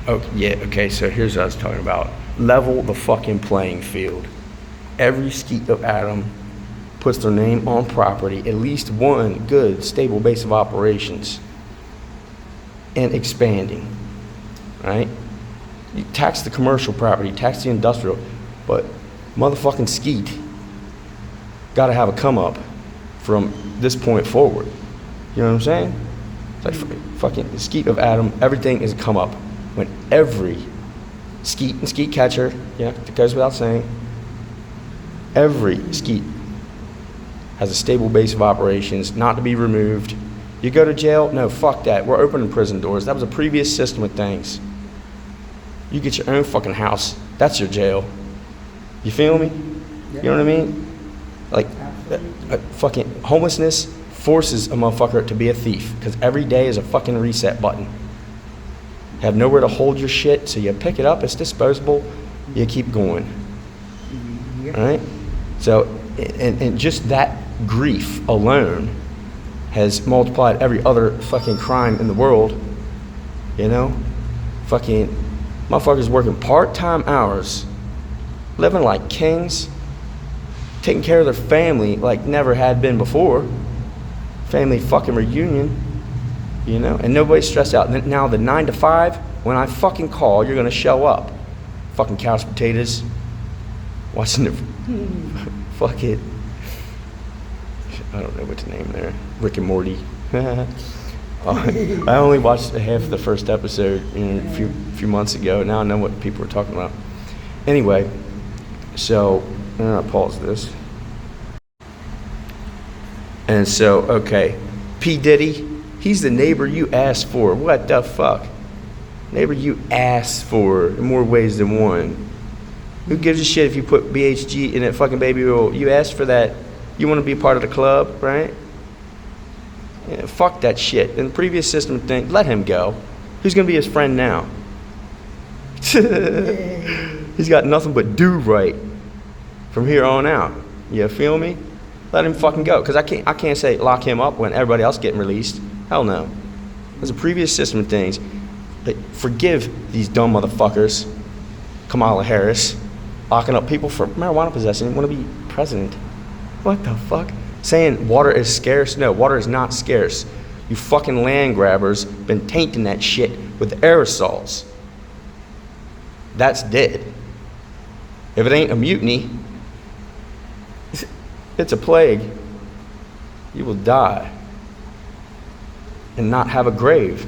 Oh, yeah, okay, so here's what I was talking about. Level the fucking playing field. Every skeet of Adam puts their name on property, at least one good, stable base of operations, and expanding, right? You tax the commercial property, tax the industrial, but motherfucking skeet gotta have a come up from this point forward. You know what I'm saying? It's like fucking the skeet of Adam, everything is a come up. When every skeet and skeet catcher, yeah, it goes without saying, every skeet has a stable base of operations, not to be removed. You go to jail? No, fuck that. We're opening prison doors. That was a previous system of things. You get your own fucking house. That's your jail. You feel me? Yeah. You know what I mean? Like, fucking homelessness forces a motherfucker to be a thief because every day is a fucking reset button. You have nowhere to hold your shit, so you pick it up, it's disposable, you keep going. Yeah. All right? So, and just that grief alone has multiplied every other fucking crime in the world. You know? Fucking motherfuckers working part-time hours, living like kings, taking care of their family like never had been before. Family fucking reunion. You know, and nobody's stressed out. Now the 9 to 5, when I fucking call, you're gonna show up. Fucking couch potatoes. Watching the fuck it. I don't know what to name there. Rick and Morty. I only watched half of the first episode a few months ago. Now I know what people were talking about. Anyway, so I'm gonna pause this. And so, okay, P. Diddy. He's the neighbor you asked for. What the fuck? Neighbor you asked for in more ways than one. Who gives a shit if you put BHG in that fucking baby oil? You asked for that. You want to be a part of the club, right? Yeah, fuck that shit. In the previous system thing, let him go. Who's going to be his friend now? He's got nothing but do right from here on out. You feel me? Let him fucking go. Because I can't say lock him up when everybody else getting released. Hell no. There's a previous system of things. But forgive these dumb motherfuckers, Kamala Harris, locking up people for marijuana possession and want to be president. What the fuck? Saying water is scarce? No, water is not scarce. You fucking land grabbers been tainting that shit with aerosols. That's dead. If it ain't a mutiny, it's a plague. You will die and not have a grave.